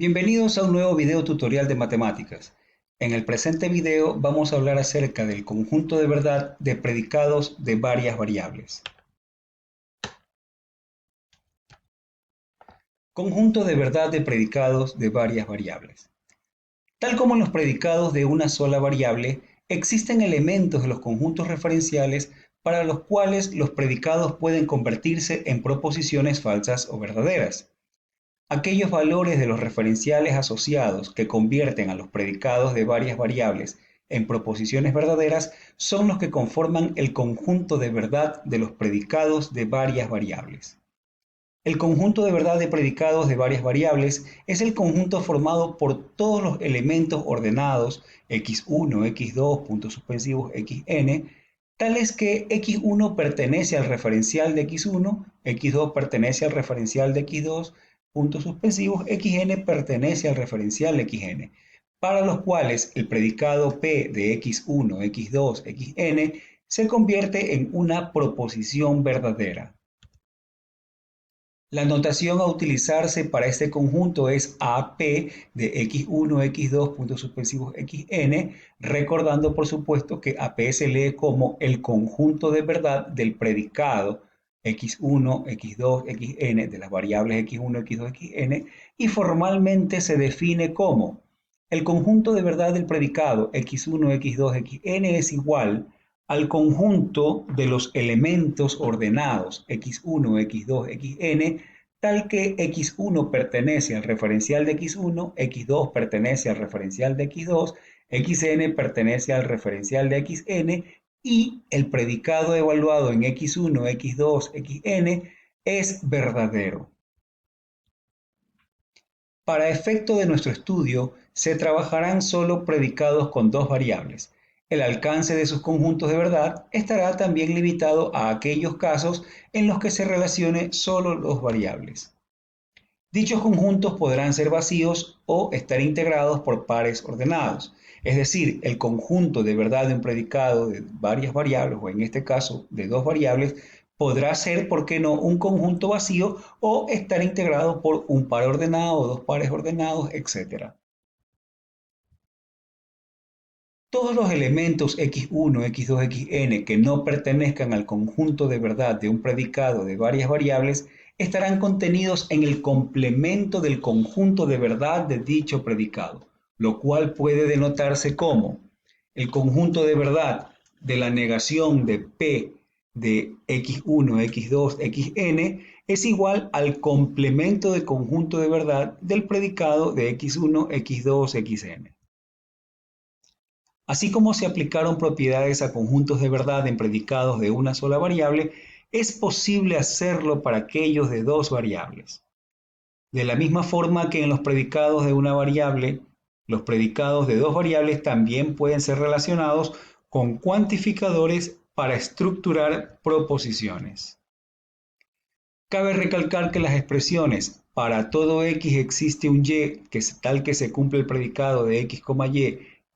Bienvenidos a un nuevo video tutorial de matemáticas. En el presente video vamos a hablar acerca del conjunto de verdad de predicados de varias variables. Conjunto de verdad de predicados de varias variables. Tal como en los predicados de una sola variable, existen elementos de los conjuntos referenciales para los cuales los predicados pueden convertirse en proposiciones falsas o verdaderas. Aquellos valores de los referenciales asociados que convierten a los predicados de varias variables en proposiciones verdaderas son los que conforman el conjunto de verdad de los predicados de varias variables. El conjunto de verdad de predicados de varias variables es el conjunto formado por todos los elementos ordenados x1, x2, puntos suspensivos, xn, tales que x1 pertenece al referencial de x1, x2 pertenece al referencial de x2, puntos suspensivos, xn pertenece al referencial de xn, para los cuales el predicado P de x1, x2, xn se convierte en una proposición verdadera. La notación a utilizarse para este conjunto es AP de x1, x2, puntos suspensivos, xn, recordando por supuesto que AP se lee como el conjunto de verdad del predicado x1, x2, xn de las variables x1, x2, xn y formalmente se define como el conjunto de verdad del predicado x1, x2, xn es igual al conjunto de los elementos ordenados x1, x2, xn, tal que x1 pertenece al referencial de x1, x2 pertenece al referencial de x2, xn pertenece al referencial de xn y el predicado evaluado en x1, x2, xn es verdadero. Para efecto de nuestro estudio, se trabajarán solo predicados con dos variables. El alcance de sus conjuntos de verdad estará también limitado a aquellos casos en los que se relacione solo dos variables. Dichos conjuntos podrán ser vacíos o estar integrados por pares ordenados, es decir, el conjunto de verdad de un predicado de varias variables, o en este caso de dos variables, podrá ser, ¿por qué no?, un conjunto vacío o estar integrado por un par ordenado, dos pares ordenados, etc. Todos los elementos x1, x2, xn que no pertenezcan al conjunto de verdad de un predicado de varias variables estarán contenidos en el complemento del conjunto de verdad de dicho predicado, lo cual puede denotarse como el conjunto de verdad de la negación de P de x1, x2, xn es igual al complemento del conjunto de verdad del predicado de x1, x2, xn. Así como se aplicaron propiedades a conjuntos de verdad en predicados de una sola variable, es posible hacerlo para aquellos de dos variables. De la misma forma que en los predicados de una variable, los predicados de dos variables también pueden ser relacionados con cuantificadores para estructurar proposiciones. Cabe recalcar que las expresiones para todo x existe un y, que es tal que se cumple el predicado de x,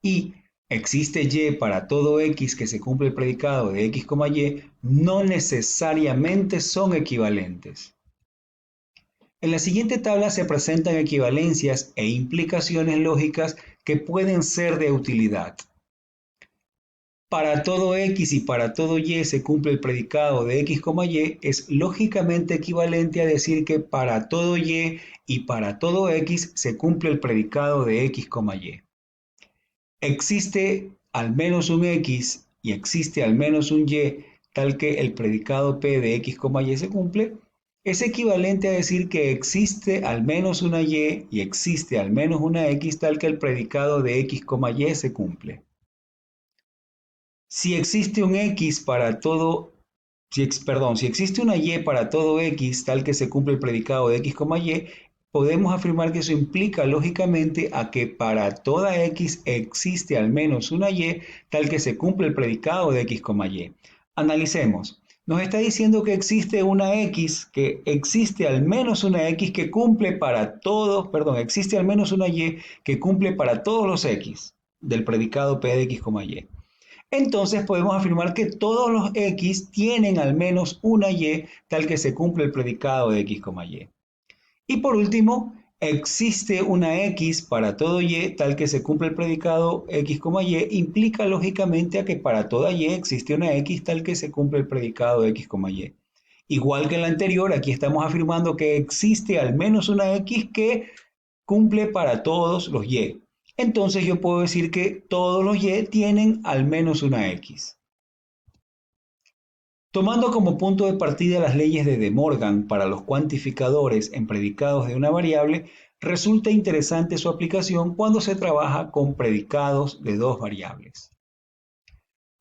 y existe y para todo x que se cumple el predicado de x, y, no necesariamente son equivalentes. En la siguiente tabla se presentan equivalencias e implicaciones lógicas que pueden ser de utilidad. Para todo x y para todo y se cumple el predicado de x, y es lógicamente equivalente a decir que para todo y para todo x se cumple el predicado de x, y. Existe al menos un x y existe al menos un y tal que el predicado p de x, y se cumple, es equivalente a decir que existe al menos una y existe al menos una x tal que el predicado de x, y se cumple. Si existe un x para todo, si existe una y para todo x tal que se cumple el predicado de x, y, podemos afirmar que eso implica lógicamente a que para toda x existe al menos una y tal que se cumple el predicado de x, y. Analicemos. Nos está diciendo que existe una x, que existe al menos una x que cumple para todos, existe al menos una y que cumple para todos los x del predicado p de x, y. Entonces podemos afirmar que todos los x tienen al menos una y tal que se cumple el predicado de x, y. Y por último, existe una X para todo Y tal que se cumple el predicado X, Y, implica lógicamente a que para toda Y existe una X tal que se cumple el predicado X, Y. Igual que en la anterior, aquí estamos afirmando que existe al menos una X que cumple para todos los Y. Entonces yo puedo decir que todos los Y tienen al menos una X. Tomando como punto de partida las leyes de De Morgan para los cuantificadores en predicados de una variable, resulta interesante su aplicación cuando se trabaja con predicados de dos variables.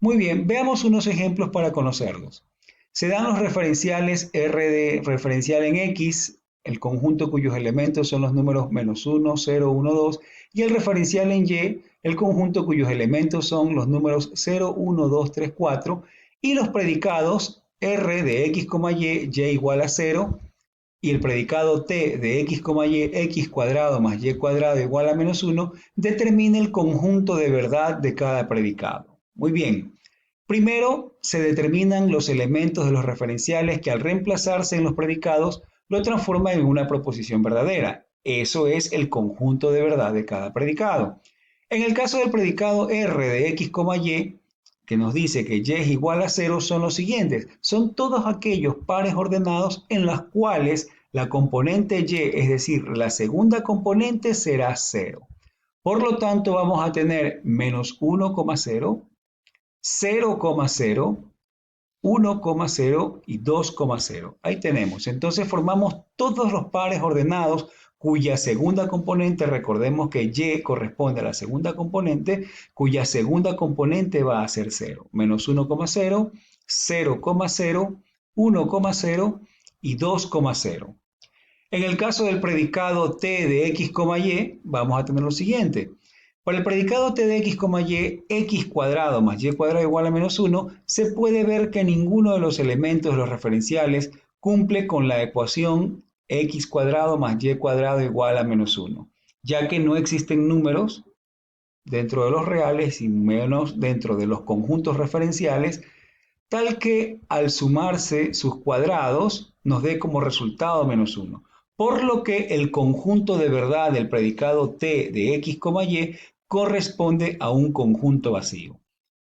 Muy bien, veamos unos ejemplos para conocerlos. Se dan los referenciales R de referencial en X, el conjunto cuyos elementos son los números -1, 0, 1, 2, y el referencial en Y, el conjunto cuyos elementos son los números 0, 1, 2, 3, 4, y los predicados R de X, Y, Y igual a 0, y el predicado T de X, Y, X cuadrado más Y cuadrado igual a -1, determina el conjunto de verdad de cada predicado. Muy bien. Primero, se determinan los elementos de los referenciales que al reemplazarse en los predicados lo transforman en una proposición verdadera. Eso es el conjunto de verdad de cada predicado. En el caso del predicado R de X, Y, que nos dice que Y es igual a 0, son los siguientes. Son todos aquellos pares ordenados en los cuales la componente Y, es decir, la segunda componente será 0. Por lo tanto, vamos a tener menos 1,0, 0,0, 1,0 y 2,0. Ahí tenemos. Entonces formamos todos los pares ordenados cuya segunda componente, recordemos que Y corresponde a la segunda componente, cuya segunda componente va a ser 0. Menos 1,0, 0,0, 1,0 y 2,0. En el caso del predicado T de X, Y, vamos a tener lo siguiente. Para el predicado T de X, Y, X cuadrado más Y cuadrado igual a -1, se puede ver que ninguno de los elementos de los referenciales cumple con la ecuación X cuadrado más Y cuadrado igual a -1, ya que no existen números dentro de los reales y menos dentro de los conjuntos referenciales, tal que al sumarse sus cuadrados nos dé como resultado -1. Por lo que el conjunto de verdad del predicado T de X, Y corresponde a un conjunto vacío.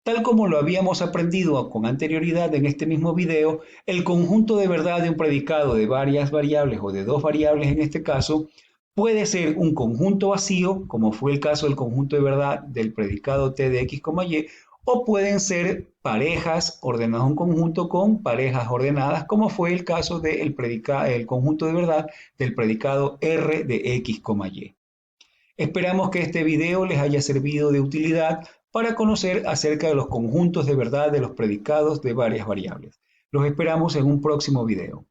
Tal como lo habíamos aprendido con anterioridad en este mismo video, el conjunto de verdad de un predicado de varias variables o de dos variables en este caso puede ser un conjunto vacío, como fue el caso del conjunto de verdad del predicado T de X, Y, o pueden ser parejas ordenadas en un conjunto con parejas ordenadas, como fue el caso del conjunto de verdad del predicado R de X, Y. Esperamos que este video les haya servido de utilidad para conocer acerca de los conjuntos de verdad de los predicados de varias variables. Los esperamos en un próximo video.